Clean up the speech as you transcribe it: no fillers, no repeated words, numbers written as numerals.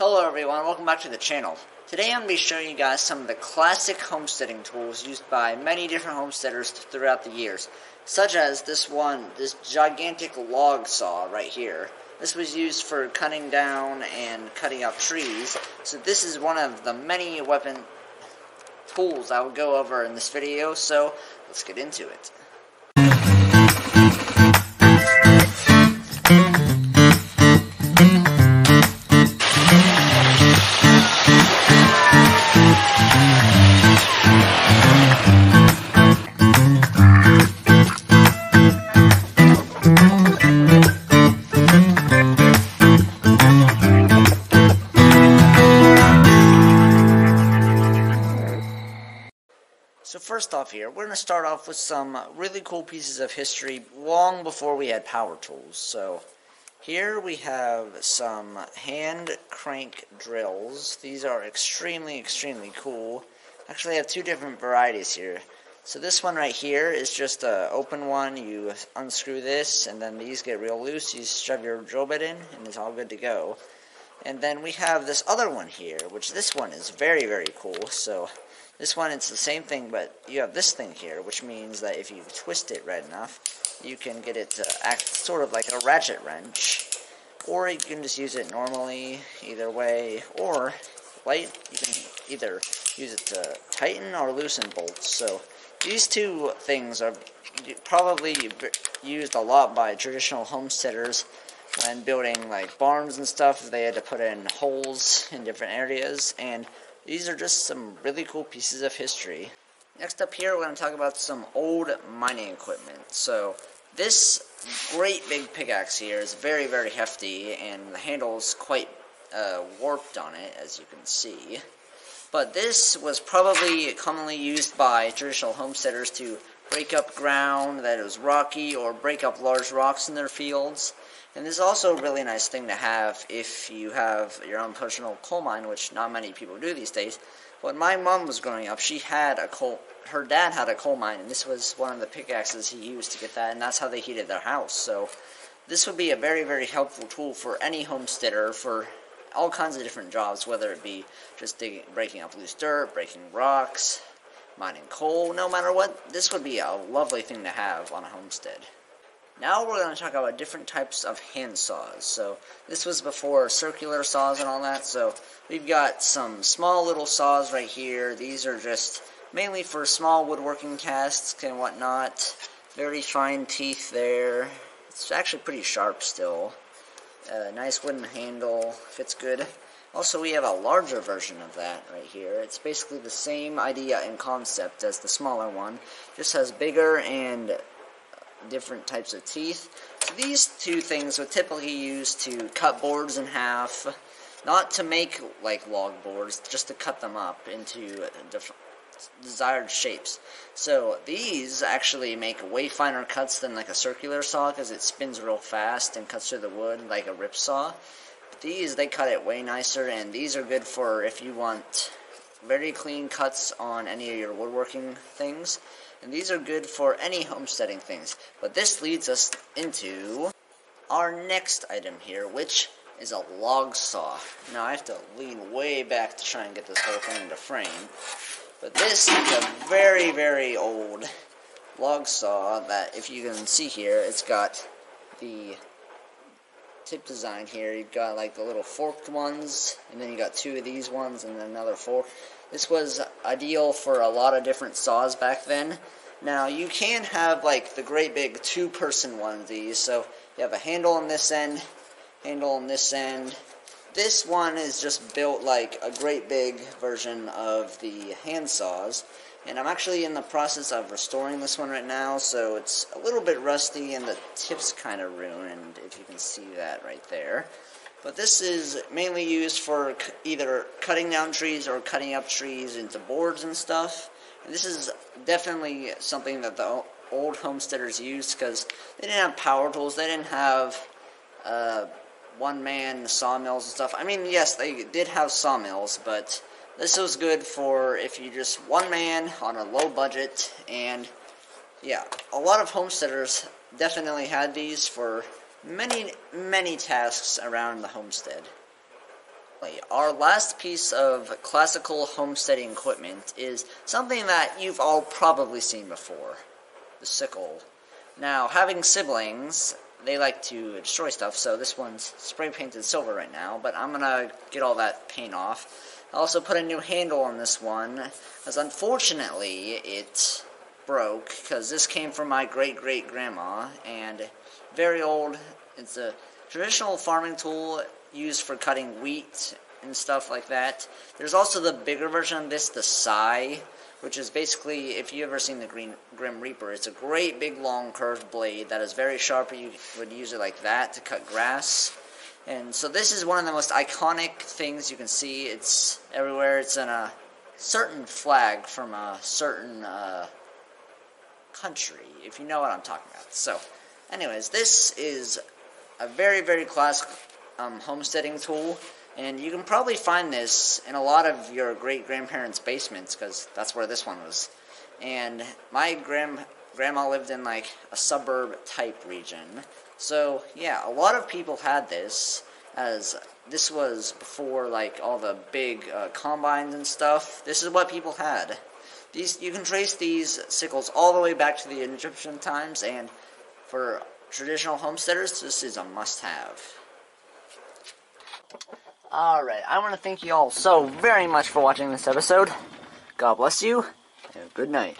Hello everyone, welcome back to the channel. Today I'm going to be showing you guys some of the classic homesteading tools used by many different homesteaders throughout the years. Such as this gigantic log saw right here. This was used for cutting down and cutting up trees. So this is one of the many weapon tools I will go over in this video, so let's get into it. So first off here, we're going to start off with some really cool pieces of history long before we had power tools. So here we have some hand crank drills. These are extremely cool. Actually I have two different varieties here. So this one right here is just an open one. You unscrew this and then these get real loose. You shove your drill bit in and it's all good to go. And then we have this other one here, which this one is very cool. So this one, it's the same thing, but you have this thing here, which means that if you twist it right enough, you can get it to act sort of like a ratchet wrench. Or you can just use it normally, either way. Or, you can either use it to tighten or loosen bolts. So these two things are probably used a lot by traditional homesteaders when building like barns and stuff. They had to put in holes in different areas, and these are just some really cool pieces of history. Next up here, we're going to talk about some old mining equipment. So this great big pickaxe here is very hefty, and the handle is quite warped on it, as you can see. But this was probably commonly used by traditional homesteaders to break up ground that was rocky or break up large rocks in their fields. And this is also a really nice thing to have if you have your own personal coal mine, which not many people do these days. When my mom was growing up, her dad had a coal mine, and this was one of the pickaxes he used to get that, and that's how they heated their house. So this would be a very helpful tool for any homesteader for all kinds of different jobs, whether it be just breaking up loose dirt, breaking rocks, mining coal, no matter what. This would be a lovely thing to have on a homestead. Now we're going to talk about different types of hand saws. So this was before circular saws and all that. So we've got some small little saws right here. These are just mainly for small woodworking tasks and whatnot. Very fine teeth there. It's actually pretty sharp still. Nice wooden handle. Fits good. Also, we have a larger version of that right here. It's basically the same idea and concept as the smaller one. Just has bigger and different types of teeth. So these two things are typically used to cut boards in half, not to make like log boards, just to cut them up into different desired shapes. So these actually make way finer cuts than like a circular saw because it spins real fast and cuts through the wood like a rip saw. But these, they cut it way nicer, and these are good for if you want very clean cuts on any of your woodworking things. And these are good for any homesteading things. But this leads us into our next item here, which is a log saw. Now I have to lean way back to try and get this whole thing into frame. But this is a very old log saw that, if you can see here, it's got the tip design here. You've got like the little forked ones, and then you got two of these ones, and then another fork. This was ideal for a lot of different saws back then. Now, you can have like the great big two-person one of these. So you have a handle on this end, handle on this end. This one is just built like a great big version of the hand saws. And I'm actually in the process of restoring this one right now, so it's a little bit rusty and the tip's kind of ruined, if you can see that right there. But this is mainly used for either cutting down trees or cutting up trees into boards and stuff. And this is definitely something that the old homesteaders used because they didn't have power tools. They didn't have one-man sawmills and stuff. I mean, yes, they did have sawmills, but this was good for if you just one man on a low budget. And yeah, a lot of homesteaders definitely had these for many tasks around the homestead. Our last piece of classical homesteading equipment is something that you've all probably seen before, the sickle. Now, having siblings, they like to destroy stuff, so this one's spray painted silver right now, but I'm gonna get all that paint off. I also put a new handle on this one, as unfortunately it broke, because this came from my great-great-grandma, and very old. It's a traditional farming tool used for cutting wheat and stuff like that. There's also the bigger version of this, the scythe, which is basically, if you've ever seen the Grim Reaper, it's a great big long curved blade that is very sharp. You would use it like that to cut grass. And so this is one of the most iconic things you can see. It's everywhere. It's in a certain flag from a certain country, if you know what I'm talking about. So, anyways, this is a very, very classic homesteading tool, and you can probably find this in a lot of your great-grandparents' basements, because that's where this one was. And my grandma lived in, like, a suburb-type region. So, yeah, a lot of people had this, as this was before, like, all the big combines and stuff. This is what people had. You can trace these sickles all the way back to the Egyptian times, and for traditional homesteaders, this is a must-have. Alright, I want to thank you all so very much for watching this episode. God bless you, and good night.